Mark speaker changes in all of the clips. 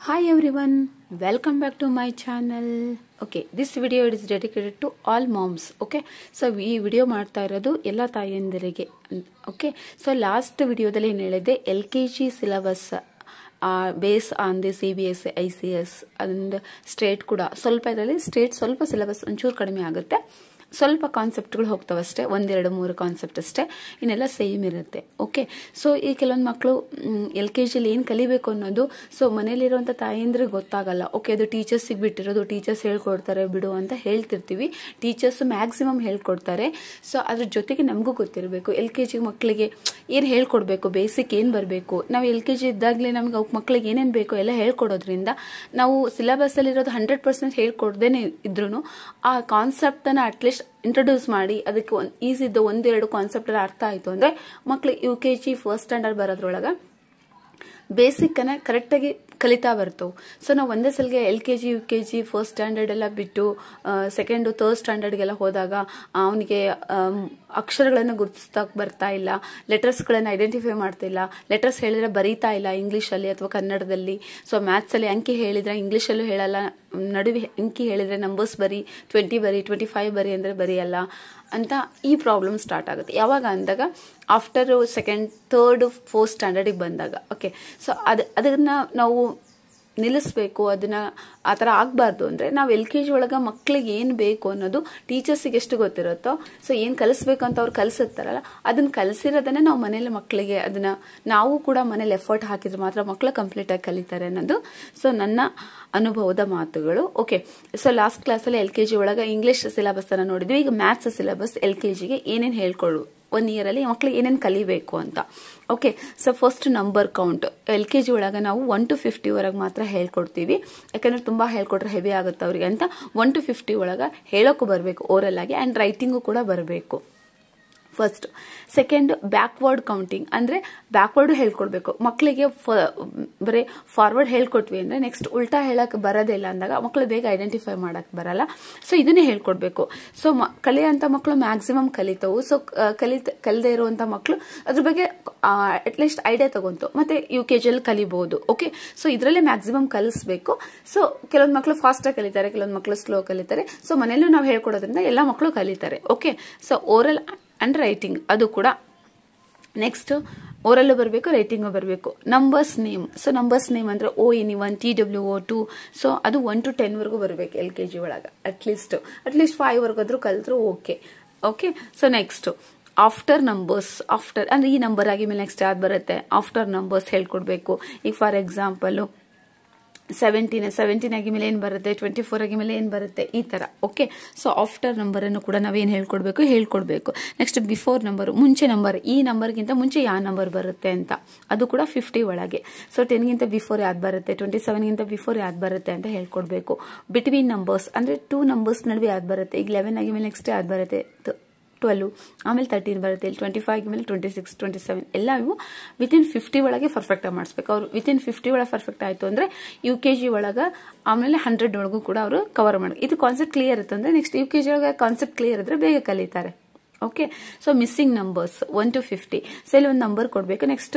Speaker 1: Hi everyone, welcome back to my channel. Okay, this video is dedicated to all moms. Okay, so ಈ video ಮಾಡ್ತಾ ಇರೋದು ಎಲ್ಲ ತಾಯಂದಿರಿಗೆ. Okay, so last ವಿಡಿಯೋದಲ್ಲಿ ಏನು ಹೇಳಿದೆ, LKG syllabus based on the CBSE, ICS and state ಕೂಡ ಸ್ವಲ್ಪ ಇದರಲ್ಲಿ ಸ್ಟೇಟ್ ಸ್ವಲ್ಪ ಸಿಲೆಬಸ್ ಒಂಚೂರು ಕಡಿಮೆ ಆಗುತ್ತೆ, ಸ್ವಲ್ಪ ಕಾನ್ಸೆಪ್ಟ್ಗಳು ಹೋಗ್ತಾವಷ್ಟೇ, ಒಂದೆರಡು ಮೂರು ಕಾನ್ಸೆಪ್ಟ್ ಅಷ್ಟೇ, ಇನ್ನೆಲ್ಲ ಸೇಮ್ ಇರುತ್ತೆ. ಓಕೆ, ಸೊ ಈ ಕೆಲವೊಂದು ಮಕ್ಕಳು LKG ಏನು ಕಲಿಬೇಕು ಅನ್ನೋದು ಸೊ ಮನೇಲಿರುವಂಥ ತಾಯಂದ್ರಿಗೆ ಗೊತ್ತಾಗಲ್ಲ. ಓಕೆ, ಅದು ಟೀಚರ್ಸಿಗೆ ಬಿಟ್ಟಿರೋದು, ಟೀಚರ್ಸ್ ಹೇಳ್ಕೊಡ್ತಾರೆ ಬಿಡು ಅಂತ ಹೇಳ್ತಿರ್ತೀವಿ. ಟೀಚರ್ಸ್ ಮ್ಯಾಕ್ಸಿಮಮ್ ಹೇಳ್ಕೊಡ್ತಾರೆ. ಸೊ ಅದ್ರ ಜೊತೆಗೆ ನಮಗೂ ಗೊತ್ತಿರಬೇಕು LKG ಮಕ್ಕಳಿಗೆ ಏನು ಹೇಳ್ಕೊಡ್ಬೇಕು, ಬೇಸಿಕ್ ಏನು ಬರಬೇಕು. ನಾವು LKG ಇದ್ದಾಗಲೇ ನಮ್ಗೆ ಅವ್ರ ಮಕ್ಕಳಿಗೆ ಏನೇನು ಬೇಕೋ ಎಲ್ಲ ಹೇಳ್ಕೊಡೋದ್ರಿಂದ ನಾವು ಸಿಲೆಬಸ್ಸಲ್ಲಿರೋದು 100% ಹೇಳ್ಕೊಡ್ದೇನೆ ಇದ್ರೂ ಆ ಕಾನ್ಸೆಪ್ಟನ್ನು ಅಟ್ಲೀಸ್ಟ್ ಇಂಟ್ರೊಡ್ಯೂಸ್ ಮಾಡಿ ಅದಕ್ಕೆ ಈಸಿದ್ದು ಒಂದೆರಡು ಕಾನ್ಸೆಪ್ಟ್ ಅರ್ಥ ಆಯಿತು ಅಂದರೆ ಮಕ್ಳು UKG ಫಸ್ಟ್ ಸ್ಟ್ಯಾಂಡರ್ಡ್ ಬರೋದ್ರೊಳಗೆ ಬೇಸಿಕ್ ಅನ್ನ ಕರೆಕ್ಟಾಗಿ ಕಲಿತಾ ಬರ್ತವೆ. ಸೊ ನಾವು ಒಂದೇ ಸಲಿಗೆ LKG UKG ಫಸ್ಟ್ ಸ್ಟ್ಯಾಂಡರ್ಡ್ ಎಲ್ಲ ಬಿಟ್ಟು ಸೆಕೆಂಡು ಥರ್ಡ್ ಸ್ಟ್ಯಾಂಡರ್ಡ್ಗೆಲ್ಲ ಹೋದಾಗ ಅವನಿಗೆ ಅಕ್ಷರಗಳನ್ನು ಗುರುತಿಸ್ತಾಕ್ ಬರ್ತಾ ಇಲ್ಲ, ಲೆಟರ್ಸ್ಗಳನ್ನು ಐಡೆಂಟಿಫೈ ಮಾಡ್ತಿಲ್ಲ, ಲೆಟರ್ಸ್ ಹೇಳಿದ್ರೆ ಬರೀತಾ ಇಲ್ಲ ಇಂಗ್ಲೀಷಲ್ಲಿ ಅಥವಾ ಕನ್ನಡದಲ್ಲಿ. ಸೊ ಮ್ಯಾಥ್ಸಲ್ಲಿ ಅಂಕಿ ಹೇಳಿದ್ರೆ ಇಂಗ್ಲೀಷಲ್ಲೂ ಹೇಳಲ್ಲ, ನಡುವೆ ಅಂಕಿ ಹೇಳಿದ್ರೆ ನಂಬರ್ಸ್ ಬರೀ 20 ಬರೀ 25 ಬರೀ ಅಂದರೆ ಬರೆಯಲ್ಲ ಅಂತ ಈ ಪ್ರಾಬ್ಲಮ್ ಸ್ಟಾರ್ಟ್ ಆಗುತ್ತೆ. ಯಾವಾಗ ಅಂದಾಗ ಆಫ್ಟರ್ ಸೆಕೆಂಡ್ ಥರ್ಡ್ ಫೋರ್ತ್ ಸ್ಟ್ಯಾಂಡರ್ಡಿಗೆ ಬಂದಾಗ. ಓಕೆ, ಸೊ ಅದನ್ನ ನಾವು ನಿಲ್ಲಿಸ್ಬೇಕು, ಅದನ್ನ ಆ ಥರ ಆಗಬಾರ್ದು ಅಂದರೆ ನಾವು LKG ಒಳಗೆ ಮಕ್ಳಿಗೆ ಏನು ಬೇಕು ಅನ್ನೋದು ಟೀಚರ್ಸಿಗೆ ಎಷ್ಟು ಗೊತ್ತಿರುತ್ತೋ, ಸೊ ಏನು ಕಲಿಸ್ಬೇಕು ಅಂತ ಅವ್ರು ಕಲಿಸುತ್ತಾರಲ್ಲ ಅದನ್ನ ಕಲಿಸಿರೋದನ್ನೇ ನಾವು ಮನೇಲಿ ಮಕ್ಕಳಿಗೆ ಅದನ್ನ ನಾವು ಕೂಡ ಮನೇಲಿ ಎಫರ್ಟ್ ಹಾಕಿದ್ರೆ ಮಾತ್ರ ಮಕ್ಕಳು ಕಂಪ್ಲೀಟಾಗಿ ಕಲಿತಾರೆ ಅನ್ನೋದು ಸೊ ನನ್ನ ಅನುಭವದ ಮಾತುಗಳು. ಓಕೆ, ಸೊ ಲಾಸ್ಟ್ ಕ್ಲಾಸಲ್ಲಿ LKG ಒಳಗೆ ಇಂಗ್ಲಿಷ್ ಸಿಲೆಬಸ್ ಅನ್ನ ನೋಡಿದ್ವಿ. ಈಗ ಮ್ಯಾಥ್ಸ್ ಸಿಲೆಬಸ್ LKGಗೆ ಏನೇನು ಹೇಳ್ಕೊಡು, 1 ಇಯರಲ್ಲಿ ಮಕ್ಳು ಏನೇನು ಕಲಿಬೇಕು ಅಂತ. Okay, so first number count LKG ಒಳಗೆ ನಾವು 1 to 50 ವರೆಗೆ ಮಾತ್ರ ಹೇಳ್ಕೊಡ್ತೀವಿ. ಯಾಕಂದ್ರೆ ತುಂಬಾ ಹೇಳ್ಕೊಟ್ರೆ ಹೆವಿ ಆಗುತ್ತೆ ಅವರಿಗೆ ಅಂತ 1 to 50 ಒಳಗೆ ಹೇಳೋಕ್ಕೂ ಬರಬೇಕು ಓರಲ್ ಆಗಿ, ಅಂಡ್ ರೈಟಿಂಗು ಕೂಡ ಬರಬೇಕು ಫಸ್ಟ್. ಸೆಕೆಂಡ್ ಬ್ಯಾಕ್ವರ್ಡ್ ಕೌಂಟಿಂಗ್ ಅಂದ್ರೆ ಬ್ಯಾಕ್ವರ್ಡ್ ಹೇಳ್ಕೊಡ್ಬೇಕು ಮಕ್ಕಳಿಗೆ. ಬರೀ ಫಾರ್ವರ್ಡ್ ಹೇಳ್ಕೊಟ್ವಿ ಅಂದ್ರೆ ನೆಕ್ಸ್ಟ್ ಉಲ್ಟಾ ಹೇಳಕ್ ಬರೋದೇ ಇಲ್ಲ ಅಂದಾಗ ಮಕ್ಕಳು ಬೇಗ ಐಡೆಂಟಿಫೈ ಮಾಡಕ್ ಬರಲ್ಲ. ಸೊ ಇದನ್ನೇ ಹೇಳ್ಕೊಡ್ಬೇಕು. ಸೊ ಕಲಿಯೋಂಥ ಮಕ್ಕಳು ಮ್ಯಾಕ್ಸಿಮಮ್ ಕಲಿತವು. ಸೊ ಕಲಿದೇ ಇರುವಂತ ಮಕ್ಕಳು ಅದ್ರ ಬಗ್ಗೆ ಅಟ್ಲೀಸ್ಟ್ ಐಡಿಯಾ ತಗೊಂತು ಮತ್ತೆ UKG ಅಲ್ಲಿ ಕಲಿಬಹುದು. ಓಕೆ, ಸೊ ಇದರಲ್ಲೇ ಮ್ಯಾಕ್ಸಿಮಮ್ ಕಲಿಸ್ಬೇಕು. ಸೊ ಕೆಲವೊಂದು ಮಕ್ಕಳು ಫಾಸ್ಟ್ ಆಗಿ ಕಲಿತಾರೆ, ಕೆಲವೊಂದು ಮಕ್ಕಳು ಸ್ಲೋ ಕಲಿತಾರೆ. ಸೊ ಮನೆಯಲ್ಲೂ ನಾವು ಹೇಳ್ಕೊಡೋದ್ರಿಂದ ಎಲ್ಲ ಮಕ್ಕಳು ಕಲಿತಾರೆ. Okay, so oral and writing ಅದು ಕೂಡ ನೆಕ್ಸ್ಟ್ ಓರಲ್ಲೂ ಬರಬೇಕು, ರೈಟಿಂಗು ಬರಬೇಕು. Numbers name, so numbers name ಅಂದ್ರೆ ONE1 TWO2, ಸೊ ಅದು 1 to 10 ವರೆಗೂ ಬರಬೇಕು LKG ಒಳಗೆ. ಅಟ್ಲೀಸ್ಟ್ 5 ವರೆಗಾದ್ರೂ ಕಲಿತ್ರು okay. Okay, so next after numbers, after ಅಂದ್ರೆ ಈ ನಂಬರ್ ಆಗಿ ಮೇಲೆ ನೆಕ್ಸ್ಟ್ ಯಾವ್ದು ಬರುತ್ತೆ ಆಫ್ಟರ್ ನಂಬರ್ಸ್ ಹೇಳ್ಕೊಡ್ಬೇಕು. ಈಗ ಫಾರ್ ಎಕ್ಸಾಂಪಲ್ 17 ಆಗಿ ಮೇಲೆ ಏನ್ ಬರುತ್ತೆ, 24 ಆಗಿ ಮೇಲೆ ಏನ್ ಬರುತ್ತೆ, ಈ ತರ. ಓಕೆ, ಸೊ ಆಫ್ಟರ್ ನಂಬರ್ ಅನ್ನು ಕೂಡ ನಾವೇನ್ ಹೇಳ್ಕೊಡ್ಬೇಕು. ನೆಕ್ಸ್ಟ್ ಬಿಫೋರ್ ನಂಬರ್, ಮುಂಚೆ ನಂಬರ್, ಈ ನಂಬರ್ಗಿಂತ ಮುಂಚೆ ಯಾವ ನಂಬರ್ ಬರುತ್ತೆ ಅಂತ, ಅದು ಕೂಡ 50 ಒಳಗೆ. ಸೊ 10ಗಿಂತ ಬಿಫೋರ್ ಯಾವ್ದು ಬರುತ್ತೆ, 27ಗಿಂತ ಬಿಫೋರ್ ಯಾವ್ದು ಬರುತ್ತೆ ಅಂತ ಹೇಳ್ಕೊಡ್ಬೇಕು. ಬಿಟ್ವೀನ್ ನಂಬರ್ಸ್ ಅಂದ್ರೆ 2 ನಂಬರ್ಸ್ ನಡುವೆ ಯಾವ್ದು ಬರುತ್ತೆ, ಈಗ 11 ಆಗಿ ಮೇಲೆ ನೆಕ್ಸ್ಟ್ ಯಾವ್ದು ಬರುತ್ತೆ 12, ಆಮೇಲೆ 13 ಬರುತ್ತೆ, ಇಲ್ಲಿ 25 ಮೇಲೆ 26 27 ಎಲ್ಲ ಇವು ವಿತಿನ್ 50 ಒಳಗೆ ಪರ್ಫೆಕ್ಟ್ ಆಗಿ ಮಾಡಿಸ್ಬೇಕು. ಅವ್ರು ವಿತಿನ್ 50 ಒಳಗೆ ಪರ್ಫೆಕ್ಟ್ ಆಯ್ತು ಅಂದ್ರೆ UKG ಒಳಗೆ ಆಮೇಲೆ 100 ಒಳಗೂ ಕೂಡ ಅವರು ಕವರ್ ಮಾಡಿ. ಇದು ಕಾನ್ಸೆಪ್ಟ್ ಕ್ಲಿಯರ್ ಇತ್ತಂದ್ರೆ ನೆಕ್ಸ್ಟ್ UKG ಒಳಗೆ ಕಾನ್ಸೆಪ್ಟ್ ಕ್ಲಿಯರ್ ಇದ್ರೆ ಬೇಗ ಕಲಿತಾರೆ. Okay, so missing numbers 1 to 50. So ಇಲ್ಲಿ ಒಂದು ನಂಬರ್ ಕೊಡಬೇಕು, ನೆಕ್ಸ್ಟ್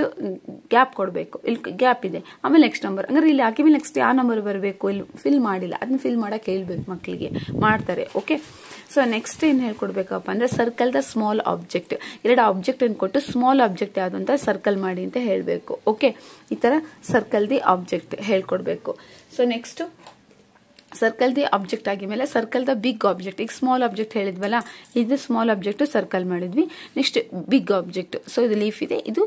Speaker 1: ಗ್ಯಾಪ್ ಕೊಡಬೇಕು, ಇಲ್ಲಿ ಗ್ಯಾಪ್ ಇದೆ, ಆಮೇಲೆ ನೆಕ್ಸ್ಟ್ ನಂಬರ್. ಅಂದ್ರೆ ಇಲ್ಲಿ ಹಾಕಿ ಮೇಲೆ ನೆಕ್ಸ್ಟ್ ಯಾವ ನಂಬರ್ ಬರಬೇಕು, ಇಲ್ಲಿ ಫಿಲ್ ಮಾಡಿಲ್ಲ, ಅದನ್ನ ಫಿಲ್ ಮಾಡಕ್ಕೆ ಹೇಳ್ಬೇಕು, ಮಕ್ಕಳಿಗೆ ಮಾಡ್ತಾರೆ. ಓಕೆ, ಸೊ ನೆಕ್ಸ್ಟ್ ಏನ್ ಹೇಳ್ಕೊಡ್ಬೇಕಪ್ಪ ಅಂದ್ರೆ circle the small object. 2 object ಅನ್ನು ಕೊಟ್ಟು ಸ್ಮಾಲ್ ಆಬ್ಜೆಕ್ಟ್ ಯಾವ್ದು ಅಂತ ಸರ್ಕಲ್ ಮಾಡಿ ಅಂತ ಹೇಳ್ಬೇಕು. ಓಕೆ, ಈ ತರ ಸರ್ಕಲ್ ದಿ ಆಬ್ಜೆಕ್ಟ್ ಹೇಳ್ಕೊಡ್ಬೇಕು. So next circle the object ಆಗಿದ್ಮೇಲೆ ಸರ್ಕಲ್ ದ ಬಿಗ್ ಆಬ್ಜೆಕ್ಟ್. ಈಗ ಸ್ಮಾಲ್ ಆಬ್ಜೆಕ್ಟ್ ಹೇಳಿದ್ವಲ್ಲ, ಇದು ಸ್ಮಾಲ್ ಆಬ್ಜೆಕ್ಟ್ ಸರ್ಕಲ್ ಮಾಡಿದ್ವಿ. ನೆಕ್ಸ್ಟ್ ಬಿಗ್ ಆಬ್ಜೆಕ್ಟ್, ಸೊ ಇದು ಲೀಫ್ ಇದೆ, ಇದು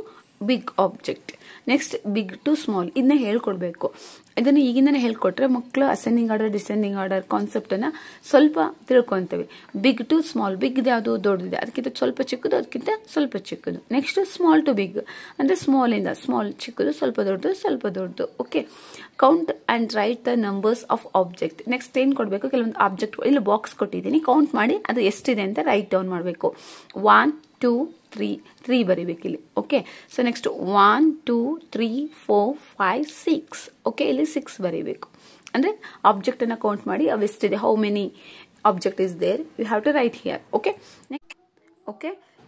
Speaker 1: big object. Next big to small ಇದನ್ನ ಹೇಳ್ಕೊಡ್ಬೇಕು. ಇದನ್ನು ಈಗಿಂದನೇ ಹೇಳ್ಕೊಟ್ರೆ ಮಕ್ಕಳು ascending order descending order concept ಅನ್ನ ಸ್ವಲ್ಪ ತಿಳ್ಕೊಂತೇವೆ. ಬಿಗ್ ಟು ಸ್ಮಾಲ್, ಬಿಗ್ ಯಾವುದು ದೊಡ್ಡದಿದೆ, ಅದಕ್ಕಿಂತ ಸ್ವಲ್ಪ ಚಿಕ್ಕದು, ಅದಕ್ಕಿಂತ ಸ್ವಲ್ಪ ಚಿಕ್ಕದು. ನೆಕ್ಸ್ಟ್ ಸ್ಮಾಲ್ ಟು ಬಿಗ್ ಅಂದ್ರೆ ಸ್ಮಾಲ್ ಇಂದ ಸ್ಮಾಲ್ ಚಿಕ್ಕದು, ಸ್ವಲ್ಪ ದೊಡ್ಡದು. Okay, count and write the numbers of object. Next ಏನ್ ಕೊಡ್ಬೇಕು, ಕೆಲವೊಂದು ಆಬ್ಜೆಕ್ಟ್ ಇಲ್ಲಿ ಬಾಕ್ಸ್ ಕೊಟ್ಟಿದ್ದೀನಿ, ಕೌಂಟ್ ಮಾಡಿ ಅದು ಎಷ್ಟಿದೆ ಅಂತ ರೈಟ್ ಡೌನ್ ಮಾಡಬೇಕು. 1 2 3 ಬರೀಬೇಕಿಲ್ಲಿ. Okay, so next 1 2 3 4 5 6. ಓಕೆ, ಇಲ್ಲಿ 6 ಬರೀಬೇಕು. ಅಂದ್ರೆ ಆಬ್ಜೆಕ್ಟ್ ಅನ್ನ ಕೌಂಟ್ ಮಾಡಿ ಅವೆಷ್ಟಿದೆ, how many object is there, you have to write here. Okay,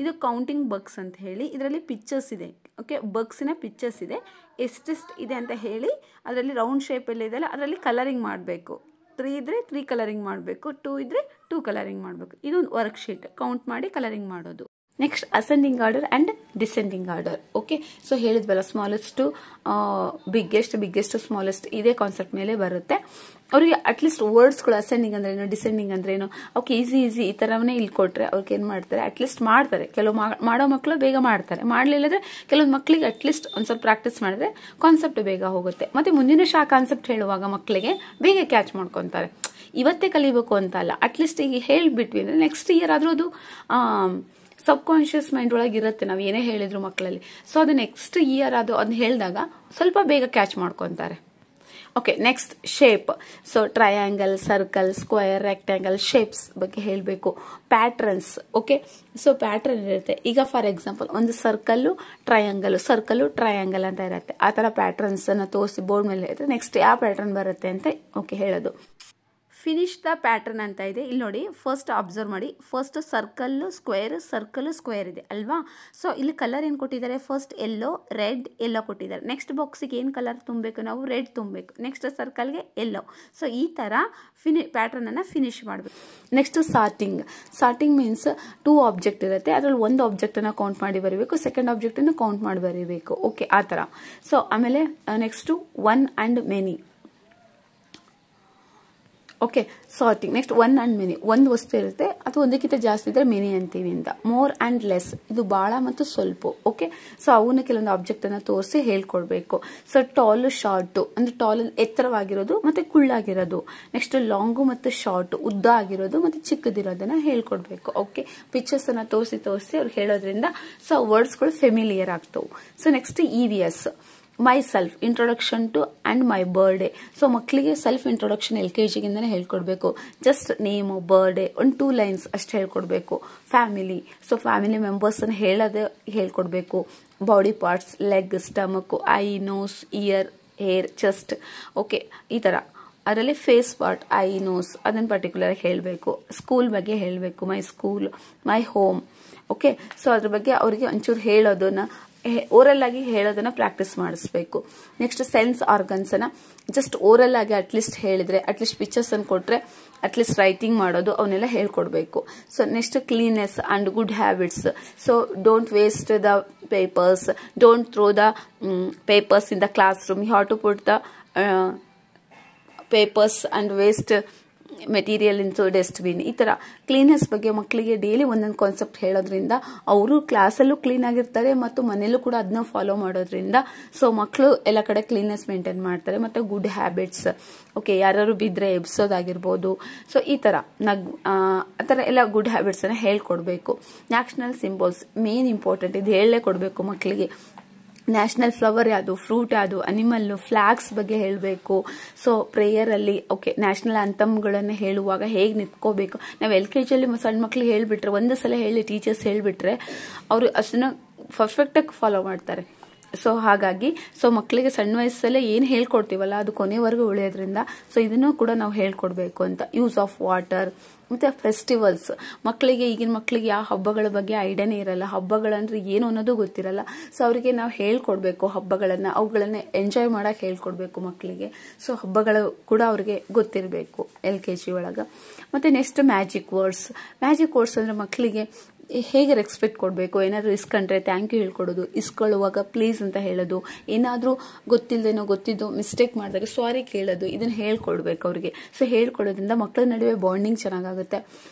Speaker 1: ಇದು ಕೌಂಟಿಂಗ್ ಬಗ್ಸ್ ಅಂತ ಹೇಳಿ ಇದರಲ್ಲಿ ಪಿಕ್ಚರ್ಸ್ ಇದೆ. ಓಕೆ, ಬಗ್ಸಿನ ಪಿಕ್ಚರ್ಸ್ ಇದೆ, ಎಷ್ಟೆಷ್ಟು ಇದೆ ಅಂತ ಹೇಳಿ ಅದರಲ್ಲಿ ರೌಂಡ್ ಶೇಪಲ್ಲಿ ಇದೆಯಲ್ಲ ಅದರಲ್ಲಿ ಕಲರಿಂಗ್ ಮಾಡಬೇಕು. 3 ಇದ್ದರೆ 3 ಕಲರಿಂಗ್ ಮಾಡಬೇಕು, 2 ಇದ್ದರೆ 2 ಕಲರಿಂಗ್ ಮಾಡಬೇಕು. ಇದೊಂದು ವರ್ಕ್ಶೀಟ್, ಕೌಂಟ್ ಮಾಡಿ ಕಲರಿಂಗ್ ಮಾಡೋದು. Next ascending order and descending order. Okay, so ಹೇಳಿದ್ವಲ್ಲ ಸ್ಮಾಲೆಸ್ಟ್ ಬಿಗ್ಗೆಸ್ಟ್ ಸ್ಮಾಲೆಸ್ಟ್ ಇದೇ ಕಾನ್ಸೆಪ್ಟ್ ಮೇಲೆ ಬರುತ್ತೆ. ಅವರಿಗೆ ಅಟ್ಲೀಸ್ಟ್ ವರ್ಡ್ಸ್ಗಳು ಅಸೆಂಡಿಂಗ್ ಅಂದ್ರೇನು, ಡಿಸೆಂಡಿಂಗ್ ಅಂದ್ರೇನು ಅವಕ್ಕೆ ಈಸಿ ಈ ಥರವೇ ಇಲ್ಲಿ ಕೊಟ್ಟರೆ ಅವ್ರಿಗೆ ಏನು ಮಾಡ್ತಾರೆ, ಅಟ್ಲೀಸ್ಟ್ ಮಾಡ್ತಾರೆ. ಕೆಲವು ಮಾಡೋ ಮಕ್ಕಳು ಬೇಗ ಮಾಡ್ತಾರೆ, ಮಾಡಲಿಲ್ಲದ್ರೆ ಕೆಲವೊಂದು ಮಕ್ಕಳಿಗೆ ಅಟ್ಲೀಸ್ಟ್ ಒಂದು ಸ್ವಲ್ಪ ಪ್ರಾಕ್ಟೀಸ್ ಮಾಡಿದ್ರೆ ಕಾನ್ಸೆಪ್ಟ್ ಬೇಗ ಹೋಗುತ್ತೆ. ಮತ್ತು ಮುಂದಿನ ವರ್ಷ ಆ ಕಾನ್ಸೆಪ್ಟ್ ಹೇಳುವಾಗ ಮಕ್ಕಳಿಗೆ ಬೇಗ ಕ್ಯಾಚ್ ಮಾಡ್ಕೊತಾರೆ. ಇವತ್ತೇ ಕಲಿಬೇಕು ಅಂತ ಅಲ್ಲ, ಅಟ್ಲೀಸ್ಟ್ ಈಗ ಹೇಳಿಬಿಟ್ವಿ ಅಂದರೆ ನೆಕ್ಸ್ಟ್ ಇಯರ್ ಆದರೂ ಅದು ಸಬ್ಕಾನ್ಷಿಯಸ್ ಮೈಂಡ್ ಒಳಗೆ ಇರುತ್ತೆ ನಾವು ಏನೇ ಹೇಳಿದ್ರು ಮಕ್ಕಳಲ್ಲಿ. ಸೊ ಅದು ನೆಕ್ಸ್ಟ್ ಇಯರ್ ಅದನ್ನ ಹೇಳಿದಾಗ ಸ್ವಲ್ಪ ಬೇಗ ಕ್ಯಾಚ್ ಮಾಡ್ಕೊತಾರೆ. Okay, next shape. So triangle, circle, square, rectangle shapes ಬಗ್ಗೆ ಹೇಳಬೇಕು. ಪ್ಯಾಟ್ರನ್ಸ್. ಓಕೆ, ಸೊ ಪ್ಯಾಟ್ರನ್ ಇರುತ್ತೆ. ಈಗ ಫಾರ್ ಎಕ್ಸಾಂಪಲ್ ಒಂದು ಸರ್ಕಲ್ಲು ಟ್ರಯಾಂಗಲ್ ಅಂತ ಇರುತ್ತೆ. ಆ ಥರ ಪ್ಯಾಟ್ರನ್ಸ್ ಅನ್ನು ತೋರಿಸಿ ಬೋರ್ಡ್ ಮೇಲೆ ಇರುತ್ತೆ. ನೆಕ್ಸ್ಟ್ ಯಾವ ಪ್ಯಾಟ್ರನ್ ಬರುತ್ತೆ ಅಂತ ಓಕೆ ಹೇಳೋದು. ಫಿನಿಶ್ ದ ಪ್ಯಾಟರ್ನ್ ಅಂತ ಇದೆ. ಇಲ್ಲಿ ನೋಡಿ, ಫಸ್ಟ್ ಅಬ್ಸರ್ವ್ ಮಾಡಿ, ಫಸ್ಟ್ ಸರ್ಕಲ್ಲು ಸ್ಕ್ವೇರ್ ಇದೆ ಅಲ್ವಾ. ಸೊ ಇಲ್ಲಿ ಕಲರ್ ಏನು ಕೊಟ್ಟಿದ್ದಾರೆ, ಫಸ್ಟ್ ರೆಡ್ ಕೊಟ್ಟಿದ್ದಾರೆ. ನೆಕ್ಸ್ಟ್ ಬಾಕ್ಸಿಗೆ ಏನು ಕಲರ್ ತುಂಬಬೇಕು, ನಾವು ರೆಡ್ ತುಂಬಬೇಕು. ನೆಕ್ಸ್ಟ್ ಸರ್ಕಲ್ಗೆ ಎಲ್ಲೋ. ಸೊ ಈ ಥರ ಪ್ಯಾಟರ್ನನ್ನು ಫಿನಿಶ್ ಮಾಡಬೇಕು. ನೆಕ್ಸ್ಟ್ ಸಾರ್ಟಿಂಗ್ ಮೀನ್ಸ್ 2 ಆಬ್ಜೆಕ್ಟ್ ಇರುತ್ತೆ, ಅದರಲ್ಲಿ ಒಂದು ಆಬ್ಜೆಕ್ಟನ್ನು ಕೌಂಟ್ ಮಾಡಿ ಬರೀಬೇಕು, ಸೆಕೆಂಡ್ ಆಬ್ಜೆಕ್ಟನ್ನು ಕೌಂಟ್ ಮಾಡಿ ಬರೀಬೇಕು. ಓಕೆ, ಆ ಥರ. ಸೊ ಆಮೇಲೆ next 1 and many. Okay, sorting. Next 1 and many, ಒಂದು ವಸ್ತು ಇರುತ್ತೆ ಅದು ಒಂದಕ್ಕಿಂತ ಜಾಸ್ತಿ ಇದ್ರೆ ಮೆನಿ ಅಂತೀವಿ ಅಂತ. ಮೋರ್ ಆ್ಯಂಡ್ ಲೆಸ್, ಇದು ಭಾಳ ಮತ್ತು ಸ್ವಲ್ಪ. ಓಕೆ, ಸೊ ಅವನ್ನ ಕೆಲವೊಂದು ಆಬ್ಜೆಕ್ಟನ್ನು ತೋರಿಸಿ ಹೇಳ್ಕೊಡ್ಬೇಕು. ಸೊ ಟಾಲು ಶಾರ್ಟು ಅಂದರೆ ಟಾಲ್ ಎತ್ತರವಾಗಿರೋದು ಮತ್ತು ಕುಳ್ಳಾಗಿರೋದು. ನೆಕ್ಸ್ಟ್ ಲಾಂಗು ಮತ್ತು ಶಾರ್ಟು, ಉದ್ದ ಆಗಿರೋದು ಮತ್ತು ಚಿಕ್ಕದಿರೋದನ್ನ ಹೇಳ್ಕೊಡ್ಬೇಕು. ಓಕೆ, ಪಿಕ್ಚರ್ಸನ್ನು ತೋರಿಸಿ ಅವ್ರಿಗೆ ಹೇಳೋದ್ರಿಂದ ಸೊ ವರ್ಡ್ಸ್ಗಳು ಫೆಮಿಲಿಯರ್ ಆಗ್ತವೆ. So next EVS, my self, introduction to and my birthday. So ಮಕ್ಕಳಿಗೆ ಸೆಲ್ಫ್ ಇಂಟ್ರೊಡಕ್ಷನ್ LKGಗಿಂದನೇ ಹೇಳ್ಕೊಡ್ಬೇಕು. ಜಸ್ಟ್ ನೇಮು, ಬರ್ಡೇ, ಒಂದು 2 ಲೈನ್ಸ್ ಅಷ್ಟು ಹೇಳ್ಕೊಡ್ಬೇಕು. ಫ್ಯಾಮಿಲಿ, ಸೊ ಫ್ಯಾಮಿಲಿ ಮೆಂಬರ್ಸನ್ನು ಹೇಳೋದೇ ಹೇಳ್ಕೊಡ್ಬೇಕು. Body parts, leg, stomach, eye, nose, ear, hair, chest. Okay, ಈ ಥರ. ಅದರಲ್ಲಿ ಫೇಸ್ ಪಾರ್ಟ್, ಐ, ನೋಸ್, ಅದನ್ನು ಪರ್ಟಿಕ್ಯುಲರ್ ಹೇಳಬೇಕು. ಸ್ಕೂಲ್ ಬಗ್ಗೆ ಹೇಳಬೇಕು, my school, my home. Okay, so ಅದ್ರ ಬಗ್ಗೆ ಅವರಿಗೆ ಒಂಚೂರು ಹೇಳೋದನ್ನ ಓರಲ್ ಆಗಿ ಹೇಳೋದನ್ನ ಪ್ರಾಕ್ಟೀಸ್ ಮಾಡಿಸ್ಬೇಕು. ನೆಕ್ಸ್ಟ್ ಸೆನ್ಸ್ ಆರ್ಗನ್ಸ್ ಅನ್ನ ಜಸ್ಟ್ ಓರಲ್ ಆಗಿ ಅಟ್ಲೀಸ್ಟ್ ಹೇಳಿದ್ರೆ, ಅಟ್ಲೀಸ್ಟ್ ಪಿಕ್ಚರ್ಸ್ ಅನ್ನು ಕೊಟ್ರೆ, ಅಟ್ಲೀಸ್ಟ್ ರೈಟಿಂಗ್ ಮಾಡೋದು ಅವನ್ನೆಲ್ಲ ಹೇಳ್ಕೊಡ್ಬೇಕು. So next cleanness and good habits. So don't waste the papers, don't throw the papers in the classroom, you have to put the papers and waste material into dustbin. ಈ ಥರ cleanness ಬಗ್ಗೆ ಮಕ್ಕಳಿಗೆ daily ಒಂದೊಂದು concept ಹೇಳೋದ್ರಿಂದ ಅವರು ಕ್ಲಾಸಲ್ಲೂ clean ಆಗಿರ್ತಾರೆ ಮತ್ತು ಮನೇಲೂ ಕೂಡ ಅದನ್ನ ಫಾಲೋ ಮಾಡೋದ್ರಿಂದ ಸೊ ಮಕ್ಕಳು ಎಲ್ಲ ಕಡೆ ಕ್ಲೀನ್ನೆಸ್ ಮೇಂಟೈನ್ ಮಾಡ್ತಾರೆ. ಮತ್ತು ಗುಡ್ ಹ್ಯಾಬಿಟ್ಸ್, ಓಕೆ, ಯಾರು ಬಿದ್ದರೆ ಎಬ್ಸೋದಾಗಿರ್ಬೋದು. ಸೊ ಈ ಥರ ಆ ಥರ ಎಲ್ಲ ಗುಡ್ ಹ್ಯಾಬಿಟ್ಸನ್ನು ಹೇಳ್ಕೊಡ್ಬೇಕು. ನ್ಯಾಷನಲ್ ಸಿಂಬಲ್ಸ್ ಮೇನ್ ಇಂಪಾರ್ಟೆಂಟ್, ಇದು ಹೇಳಲೇ ಕೊಡಬೇಕು ಮಕ್ಕಳಿಗೆ. ನ್ಯಾಷನಲ್ ಫ್ಲವರ್ ಯಾವುದು, ಫ್ರೂಟ್ ಯಾವುದು, ಅನಿಮಲ್ಲು, ಫ್ಲಾಗ್ಸ್ ಬಗ್ಗೆ ಹೇಳಬೇಕು. ಸೊ ಪ್ರೇಯರಲ್ಲಿ ಓಕೆ ನ್ಯಾಷನಲ್ ಆಂಥಮ್ಗಳನ್ನು ಹೇಳುವಾಗ ಹೇಗೆ ನಿಂತ್ಕೋಬೇಕು. ನಾವು LKGಯಲ್ಲಿ ಸಣ್ಣ ಮಕ್ಳಿಗೆ ಹೇಳಿಬಿಟ್ರೆ, ಒಂದು ಸಲ ಹೇಳಿ ಟೀಚರ್ಸ್ ಹೇಳಿಬಿಟ್ರೆ ಅವರು ಅಷ್ಟನ್ನು ಪರ್ಫೆಕ್ಟಾಗಿ ಫಾಲೋ ಮಾಡ್ತಾರೆ. ಸೊ ಹಾಗಾಗಿ ಸೊ ಮಕ್ಕಳಿಗೆ ಸಣ್ಣ ವಯಸ್ಸಲ್ಲೇ ಏನು ಹೇಳ್ಕೊಡ್ತೀವಲ್ಲ ಅದು ಕೊನೆವರೆಗೂ ಉಳಿಯೋದ್ರಿಂದ ಸೊ ಇದನ್ನು ಕೂಡ ನಾವು ಹೇಳ್ಕೊಡ್ಬೇಕು ಅಂತ. ಯೂಸ್ ಆಫ್ ವಾಟರ್ ಮತ್ತು ಫೆಸ್ಟಿವಲ್ಸ್, ಮಕ್ಕಳಿಗೆ ಈಗಿನ ಮಕ್ಕಳಿಗೆ ಯಾವ ಹಬ್ಬಗಳ ಬಗ್ಗೆ ಐಡಿಯಾನೇ ಇರಲ್ಲ, ಹಬ್ಬಗಳಂದ್ರೆ ಏನು ಅನ್ನೋದು ಗೊತ್ತಿರಲ್ಲ. ಸೊ ಅವರಿಗೆ ನಾವು ಹೇಳ್ಕೊಡ್ಬೇಕು ಹಬ್ಬಗಳನ್ನು, ಅವುಗಳನ್ನು ಎಂಜಾಯ್ ಮಾಡೋಕೆ ಹೇಳ್ಕೊಡ್ಬೇಕು ಮಕ್ಕಳಿಗೆ. ಸೊ ಹಬ್ಬಗಳು ಕೂಡ ಅವ್ರಿಗೆ ಗೊತ್ತಿರಬೇಕು LKG ಒಳಗೆ. ಮತ್ತು ನೆಕ್ಸ್ಟ್ ಮ್ಯಾಜಿಕ್ ವರ್ಡ್ಸ್ ಅಂದರೆ ಮಕ್ಕಳಿಗೆ ಹೇಗೆ ರೆಸ್ಪೆಕ್ಟ್ ಕೊಡಬೇಕು, ಏನಾದರೂ ಇಸ್ಕೊಂಡ್ರೆ ಥ್ಯಾಂಕ್ ಯು ಹೇಳ್ಕೊಡೋದು, ಇಸ್ಕೊಳ್ಳುವಾಗ ಪ್ಲೀಸ್ ಅಂತ ಹೇಳೋದು, ಏನಾದರೂ ಗೊತ್ತಿಲ್ಲದೇನೋ ಗೊತ್ತಿದ್ದು ಮಿಸ್ಟೇಕ್ ಮಾಡಿದಾಗ ಸಾರಿ ಕೇಳೋದು, ಇದನ್ನು ಹೇಳ್ಕೊಡ್ಬೇಕು ಅವ್ರಿಗೆ. ಸೊ ಹೇಳ್ಕೊಡೋದ್ರಿಂದ ಮಕ್ಕಳ ನಡುವೆ ಬಾಂಡಿಂಗ್ ಚೆನ್ನಾಗಾಗುತ್ತೆ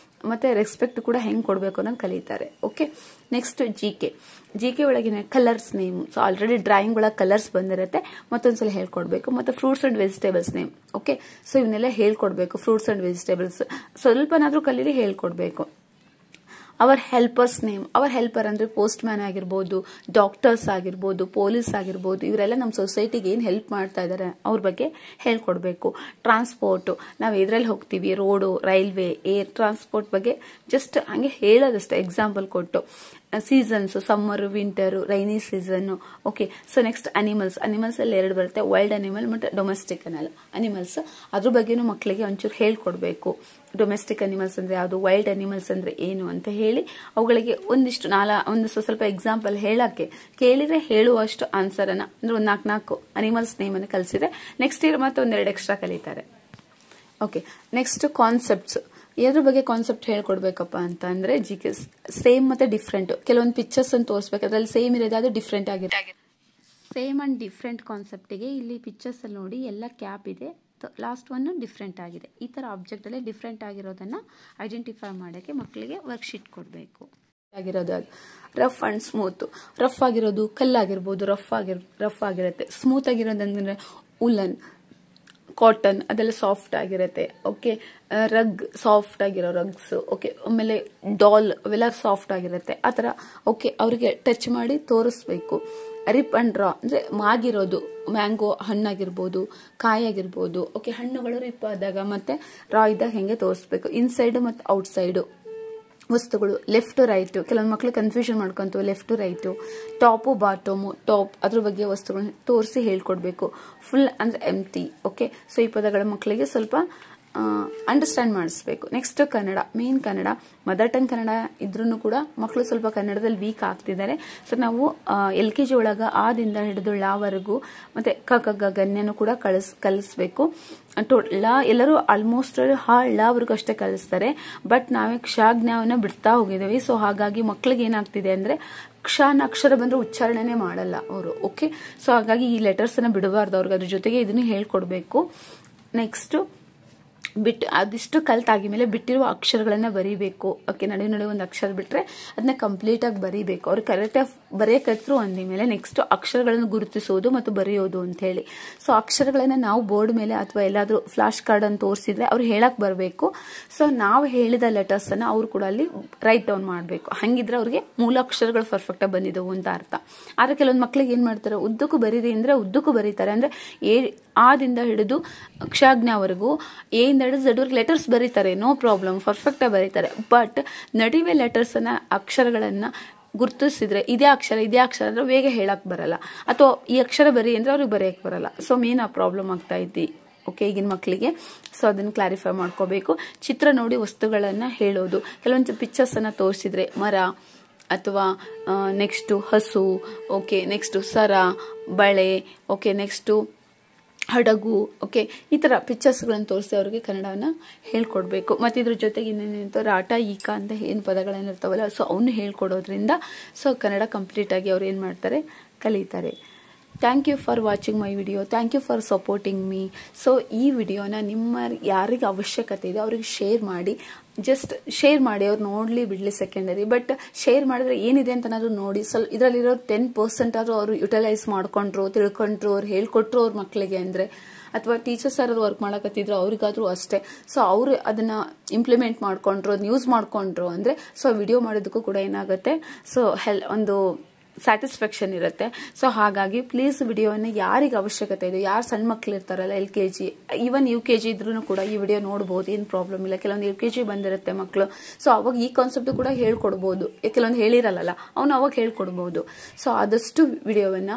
Speaker 1: ಮತ್ತು ರೆಸ್ಪೆಕ್ಟ್ ಕೂಡ ಹೆಂಗೆ ಕೊಡಬೇಕು ಅನ್ನೋದು ಕಲಿತಾರೆ. ಓಕೆ, ನೆಕ್ಸ್ಟ್ ಜಿ ಕೆ ಒಳಗಿನ colours name. So already drawing ಒಳಗೆ ಕಲರ್ಸ್ ಬಂದಿರುತ್ತೆ, ಮತ್ತೊಂದ್ಸಲ ಹೇಳ್ಕೊಡ್ಬೇಕು. ಮತ್ತು fruits and vegetables name. Okay, so ಇವನ್ನೆಲ್ಲ ಹೇಳ್ಕೊಡ್ಬೇಕು. ಫ್ರೂಟ್ಸ್ ಅಂಡ್ ವೆಜಿಟೇಬಲ್ಸ್ ಸ್ವಲ್ಪನಾದರೂ ಕಲೀಲಿ ಹೇಳ್ಕೊಡ್ಬೇಕು. Our helpers name. Our helper ಅಂದರೆ ಪೋಸ್ಟ್ ಮ್ಯಾನ್ ಆಗಿರ್ಬೋದು, ಡಾಕ್ಟರ್ಸ್ ಆಗಿರ್ಬೋದು, ಪೊಲೀಸ್ ಆಗಿರ್ಬೋದು, ಇವರೆಲ್ಲ ನಮ್ಮ ಸೊಸೈಟಿಗೆ ಏನು ಹೆಲ್ಪ್ ಮಾಡ್ತಾ ಇದ್ದಾರೆ ಅವ್ರ ಬಗ್ಗೆ ಹೇಳ್ಕೊಡ್ಬೇಕು. ಟ್ರಾನ್ಸ್ಪೋರ್ಟು, ನಾವು ಎದ್ರಲ್ಲಿ ಹೋಗ್ತೀವಿ, ರೋಡು, ರೈಲ್ವೆ, ಏರ್ ಟ್ರಾನ್ಸ್ಪೋರ್ಟ್ ಬಗ್ಗೆ ಜಸ್ಟ್ ಹಂಗೆ ಹೇಳೋದಷ್ಟೇ ಎಕ್ಸಾಂಪಲ್ ಕೊಟ್ಟು. Seasons summer winter rainy season. Okay, so next animals ಅಲ್ಲಿ 2 ಬರುತ್ತೆ, ವೈಲ್ಡ್ ಅನಿಮಲ್ ಮತ್ತು ಡೊಮೆಸ್ಟಿಕ್ ಅನಿಮಲ್ಸ್. ಅದ್ರ ಬಗ್ಗೆನೂ ಮಕ್ಕಳಿಗೆ ಒಂಚೂರು ಹೇಳ್ಕೊಡ್ಬೇಕು. ಡೊಮೆಸ್ಟಿಕ್ ಅನಿಮಲ್ಸ್ ಅಂದ್ರೆ ಯಾವುದು, ವೈಲ್ಡ್ ಅನಿಮಲ್ಸ್ ಅಂದ್ರೆ ಏನು ಅಂತ ಹೇಳಿ ಅವುಗಳಿಗೆ ಒಂದು ಸ್ವಲ್ಪ ಎಕ್ಸಾಂಪಲ್ ಹೇಳಕ್ಕೆ ಕೇಳಿದ್ರೆ ಹೇಳುವಷ್ಟು ಆನ್ಸರ್ ಅನ್ನ ಅಂದ್ರೆ ಒಂದು 4 ಅನಿಮಲ್ಸ್ ನೇಮ್ ಅನ್ನು ಕಲಿಸಿದ್ರೆ ನೆಕ್ಸ್ಟ್ ಇಯರ್ ಮತ್ತೆ 1-2 ಎಕ್ಸ್ಟ್ರಾ ಕಲಿತಾರೆ. Okay, next concepts. ಎದ್ರ ಬಗ್ಗೆ ಕಾನ್ಸೆಪ್ಟ್ ಹೇಳ್ಕೊಡ್ಬೇಕಪ್ಪ ಅಂತ ಅಂದ್ರೆ ಜಿಕೆ ಸೇಮ್ ಮತ್ತೆ ಡಿಫ್ರೆಂಟ್. ಕೆಲವೊಂದು ಪಿಕ್ಚರ್ಸ್ ಅನ್ನು ತೋರಿಸ್ಬೇಕು, ಅದ್ರಲ್ಲಿ ಸೇಮ್ ಇರೋದು ಅದು ಡಿಫ್ರೆಂಟ್ ಆಗಿದೆ. ಸೇಮ್ ಅಂಡ್ ಡಿಫ್ರೆಂಟ್ ಕಾನ್ಸೆಪ್ಟಿಗೆ ಇಲ್ಲಿ ಪಿಕ್ಚರ್ಸ್ ಅಲ್ಲಿ ನೋಡಿ ಎಲ್ಲ ಕ್ಯಾಪ್ ಇದೆ, ಲಾಸ್ಟ್ ಒನ್ ಡಿಫ್ರೆಂಟ್ ಆಗಿದೆ. ಈ ತರ ಆಬ್ಜೆಕ್ಟ್ ಅಲ್ಲಿ ಡಿಫ್ರೆಂಟ್ ಆಗಿರೋದನ್ನ ಐಡೆಂಟಿಫೈ ಮಾಡೋಕ್ಕೆ ಮಕ್ಕಳಿಗೆ ವರ್ಕ್ಶೀಟ್ ಕೊಡಬೇಕು. ಆಗಿರೋದು ರಫ್ ಅಂಡ್ ಸ್ಮೂತ್. ರಫ್ ಆಗಿರೋದು ಕಲ್ಲಾಗಿರ್ಬೋದು, ರಫ್ ಆಗಿರುತ್ತೆ. ಸ್ಮೂತ್ ಆಗಿರೋದಂದ್ರೆ ಉಲನ್, ಕಾಟನ್, ಅದೆಲ್ಲ ಸಾಫ್ಟ್ ಆಗಿರುತ್ತೆ. ಓಕೆ, ರಗ್ ಸಾಫ್ಟ್ ಆಗಿರೋ ರಗ್ಸ್. ಓಕೆ, ಆಮೇಲೆ ಡಾಲ್ ಅವೆಲ್ಲ ಸಾಫ್ಟ್ ಆಗಿರುತ್ತೆ. ಆ ಥರ ಓಕೆ ಅವರಿಗೆ ಟಚ್ ಮಾಡಿ ತೋರಿಸ್ಬೇಕು. ರಿಪ್ ಅಂಡ್ ಡ್ರಾ ಅಂದ್ರೆ ಮಾಗಿರೋದು, ಮ್ಯಾಂಗೋ ಹಣ್ಣಾಗಿರ್ಬೋದು, ಕಾಯಾಗಿರ್ಬೋದು. ಓಕೆ, ಹಣ್ಣುಗಳು ರಿಪ್ ಆದಾಗ ಮತ್ತೆ ರಾ ಇದ್ದಾಗ ಹೆಂಗೆ ತೋರಿಸ್ಬೇಕು. ಇನ್ಸೈಡ್ ಮತ್ತು ಔಟ್ಸೈಡ್ ವಸ್ತುಗಳು, ಲೆಫ್ಟ್ ರೈಟ್. ಕೆಲವೊಂದು ಮಕ್ಕಳು ಕನ್ಫ್ಯೂಷನ್ ಮಾಡ್ಕೊಂತವೆ, left right, top bottom. Top ಅದ್ರ ಬಗ್ಗೆ ವಸ್ತುಗಳನ್ನ ತೋರಿಸಿ ಹೇಳ್ಕೊಡ್ಬೇಕು. ಫುಲ್ ಅಂದ್ರೆ ಎಂಟಿ. ಓಕೆ, ಸೊ ಈ ಪದಗಳ ಮಕ್ಕಳಿಗೆ ಸ್ವಲ್ಪ ಅಂಡರ್ಸ್ಟ್ಯಾಂಡ್ ಮಾಡಿಸ್ಬೇಕು. Next Kannada, main Kannada. Mother tongue Kannada ಇದ್ರೂ ಕೂಡ ಮಕ್ಕಳು ಸ್ವಲ್ಪ ಕನ್ನಡದಲ್ಲಿ ವೀಕ್ ಆಗ್ತಿದ್ದಾರೆ. ಸೊ ನಾವು LKG ಒಳಗ ಆದಿಂದ ಹಿಡಿದು ಲಾವರೆಗೂ ಮತ್ತೆ ಕ ಗನ್ಯನು ಕೂಡ ಕಲಿಸ್ಬೇಕು. ಎಲ್ಲರೂ ಆಲ್ಮೋಸ್ಟ್ ಲಾವರೆಗೂ ಅಷ್ಟೇ ಕಲಿಸ್ತಾರೆ. ಬಟ್ ನಾವೇ ಕ್ಷಜ್ಞಾವನ್ನ ಬಿಡ್ತಾ ಹೋಗಿದ್ದೀವಿ. ಸೊ ಹಾಗಾಗಿ ಮಕ್ಕಳಿಗೆ ಏನಾಗ್ತಿದೆ ಅಂದ್ರೆ ಅಕ್ಷರ ಬಂದ್ರೆ ಉಚ್ಚಾರಣೆನೇ ಮಾಡಲ್ಲ ಅವರು. ಓಕೆ, ಸೊ ಹಾಗಾಗಿ ಈ ಲೆಟರ್ಸ್ ಅನ್ನ ಬಿಡಬಾರ್ದು ಅವ್ರಿಗೆ. ಅದ್ರ ಜೊತೆಗೆ ಇದನ್ನು ಹೇಳ್ಕೊಡ್ಬೇಕು. ನೆಕ್ಸ್ಟ್ ಅದಿಷ್ಟು ಕಲ್ತಾಗಿಮೇಲೆ ಬಿಟ್ಟಿರುವ ಅಕ್ಷರಗಳನ್ನ ಬರೀಬೇಕು. ಓಕೆ, ನಡುವೆ ಒಂದು ಅಕ್ಷರ ಬಿಟ್ರೆ ಅದನ್ನ ಕಂಪ್ಲೀಟ್ ಆಗಿ ಬರೀಬೇಕು. ಅವ್ರು ಕರೆಕ್ಟಾಗಿ ಬರೆಯಕತ್ರು ಅಂದಿಮೇಲೆ ನೆಕ್ಸ್ಟ್ ಅಕ್ಷರಗಳನ್ನು ಗುರುತಿಸೋದು ಮತ್ತು ಬರೆಯೋದು ಅಂತ ಹೇಳಿ. ಸೊ ಅಕ್ಷರಗಳನ್ನ ನಾವು ಬೋರ್ಡ್ ಮೇಲೆ ಅಥವಾ ಎಲ್ಲಾದ್ರೂ ಫ್ಲಾಶ್ ಕಾರ್ಡ್ ಅನ್ನು ತೋರಿಸಿದ್ರೆ ಅವ್ರು ಹೇಳಕ್ ಬರಬೇಕು. ಸೊ ನಾವು ಹೇಳಿದ ಲೆಟರ್ಸ್ ಅನ್ನ ಅವ್ರು ಕೂಡ ಅಲ್ಲಿ ರೈಟ್ ಡೌನ್ ಮಾಡಬೇಕು. ಹಂಗಿದ್ರೆ ಅವ್ರಿಗೆ ಮೂಲ ಅಕ್ಷರಗಳು ಪರ್ಫೆಕ್ಟ್ ಆಗಿ ಬಂದಿದ್ದವು ಅಂತ ಅರ್ಥ. ಆದ್ರೆ ಕೆಲವೊಂದು ಮಕ್ಳಿಗೆ ಏನ್ ಮಾಡ್ತಾರೆ, ಉದ್ದಕ್ಕೂ ಬರೀರಿ ಅಂದ್ರೆ ಉದ್ದಕ್ಕೂ ಬರೀತಾರೆ. ಅಂದ್ರೆ ಆದಿಂದ ಹಿಡಿದು ಕ್ಷಜ್ಞಾವರೆಗೂ ಎಯಿಂದ ಹಿಡಿದು ಝಡ್ವರೆಗೂ ಲೆಟರ್ಸ್ ಬರೀತಾರೆ, ನೋ ಪ್ರಾಬ್ಲಮ್, ಪರ್ಫೆಕ್ಟ್ ಆಗಿ ಬರೀತಾರೆ. ಬಟ್ ನಡುವೆ ಲೆಟರ್ಸ್ ಅನ್ನ ಅಕ್ಷರಗಳನ್ನ ಗುರುತಿಸಿದ್ರೆ ಇದೇ ಅಕ್ಷರ ಅಂದ್ರೆ ಬೇಗ ಹೇಳಕ್ ಬರಲ್ಲ, ಅಥವಾ ಈ ಅಕ್ಷರ ಬರೀ ಅಂದ್ರೆ ಅವ್ರಿಗೆ ಬರೆಯಕ್ ಬರಲ್ಲ. ಸೊ ಮೇನ್ ಆ ಪ್ರಾಬ್ಲಮ್ ಆಗ್ತಾ ಇದ್ದಿ. ಓಕೆ, ಈಗಿನ ಮಕ್ಕಳಿಗೆ. ಸೊ ಅದನ್ನ ಕ್ಲಾರಿಫೈ ಮಾಡ್ಕೋಬೇಕು. ಚಿತ್ರ ನೋಡಿ ವಸ್ತುಗಳನ್ನ ಹೇಳೋದು. ಕೆಲವೊಂದು ಪಿಕ್ಚರ್ಸ್ ಅನ್ನ ತೋರಿಸಿದ್ರೆ ಮರ ಅಥವಾ ನೆಕ್ಸ್ಟ್ ಹಸು, ಓಕೆ, ನೆಕ್ಸ್ಟ್ ಸರ, ಬಳೆ, ಓಕೆ, ನೆಕ್ಸ್ಟ್ ಹಡಗು. ಓಕೆ, ಈ ತರ ಪಿಕ್ಚರ್ಸ್ಗಳನ್ನು ತೋರಿಸಿ ಅವ್ರಿಗೆ ಕನ್ನಡವನ್ನ ಹೇಳ್ಕೊಡ್ಬೇಕು. ಮತ್ತೆ ಇದ್ರ ಜೊತೆಗೆ ಇನ್ನೇನಿತ್ತು ರಾಟ ಈಕ ಅಂತ ಏನು ಪದಗಳೇನಿರ್ತಾವಲ್ಲ, ಸೊ ಅವನ್ನ ಹೇಳ್ಕೊಡೋದ್ರಿಂದ ಸೊ ಕನ್ನಡ ಕಂಪ್ಲೀಟ್ ಆಗಿ ಅವ್ರು ಏನ್ ಮಾಡ್ತಾರೆ, ಕಲಿತಾರೆ. Thank you for watching my video. Thank you for supporting me. So ಈ ವಿಡಿಯೋನ ನಿಮ್ಮ ಯಾರಿಗೆ ಅವಶ್ಯಕತೆ ಇದೆ ಅವ್ರಿಗೆ ಶೇರ್ ಮಾಡಿ. ಜಸ್ಟ್ ಶೇರ್ ಮಾಡಿ, ಅವ್ರು ನೋಡ್ಲಿ ಬಿಡ್ಲಿ ಸೆಕೆಂಡರಿ. ಬಟ್ ಶೇರ್ ಮಾಡಿದ್ರೆ ಏನಿದೆ ಅಂತ ಏನಾದ್ರು ನೋಡಿ, ಸ್ವಲ್ಪ ಇದರಲ್ಲಿರೋ 10% ಆದ್ರೂ ಅವರು ಯುಟಿಲೈಸ್ ಮಾಡ್ಕೊಂಡ್ರು, ತಿಳ್ಕೊಂಡ್ರು, ಅವ್ರು ಹೇಳ್ಕೊಟ್ರು ಅವ್ರ ಮಕ್ಕಳಿಗೆ ಅಂದ್ರೆ, ಅಥವಾ ಟೀಚರ್ಸ್ ಯಾರು ವರ್ಕ್ ಮಾಡಕತ್ತಿದ್ರು ಅವ್ರಿಗಾದ್ರೂ ಅಷ್ಟೇ. ಸೊ ಅವ್ರು ಅದನ್ನ ಇಂಪ್ಲಿಮೆಂಟ್ ಮಾಡ್ಕೊಂಡ್ರು, ಅದನ್ನ ಯೂಸ್ ಮಾಡ್ಕೊಂಡ್ರು ಅಂದ್ರೆ ಸೊ ವಿಡಿಯೋ ಮಾಡೋದಕ್ಕೂ ಕೂಡ ಏನಾಗುತ್ತೆ, ಸೊ ಒಂದು ಸ್ಯಾಟಿಸ್ಫ್ಯಾಕ್ಷನ್ ಇರುತ್ತೆ. ಸೊ ಹಾಗಾಗಿ ಪ್ಲೀಸ್ ವಿಡಿಯೋನ ಯಾರಿಗೆ ಅವಶ್ಯಕತೆ ಇದೆ, ಯಾರು ಸಣ್ಣ ಮಕ್ಳು ಇರ್ತಾರಲ್ಲ, LKG ಈವನ್ UKG ಇದ್ರೂ ಕೂಡ ಈ ವಿಡಿಯೋ ನೋಡಬಹುದು, ಏನು ಪ್ರಾಬ್ಲಮ್ ಇಲ್ಲ. ಕೆಲವೊಂದು LKG ಬಂದಿರುತ್ತೆ ಮಕ್ಕಳು, ಸೊ ಅವಾಗ ಈ ಕಾನ್ಸೆಪ್ಟ್ ಕೂಡ ಹೇಳ್ಕೊಡ್ಬಹುದು. ಕೆಲವೊಂದು ಹೇಳಿರಲ್ಲ ಅವನು ಅವಾಗ ಹೇಳ್ಕೊಡ್ಬಹುದು. ಸೊ ಆದಷ್ಟು ವಿಡಿಯೋವನ್ನ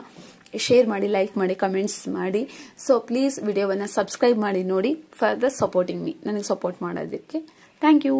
Speaker 1: ಶೇರ್ ಮಾಡಿ, ಲೈಕ್ ಮಾಡಿ, ಕಮೆಂಟ್ಸ್ ಮಾಡಿ. ಸೊ ಪ್ಲೀಸ್ ವಿಡಿಯೋವನ್ನ ಸಬ್ಸ್ಕ್ರೈಬ್ ಮಾಡಿ ನೋಡಿ, ಫರ್ದರ್ ಸಪೋರ್ಟಿಂಗ್ ಮೀ, ನನಗೆ ಸಪೋರ್ಟ್ ಮಾಡೋದಕ್ಕೆ. Thank you.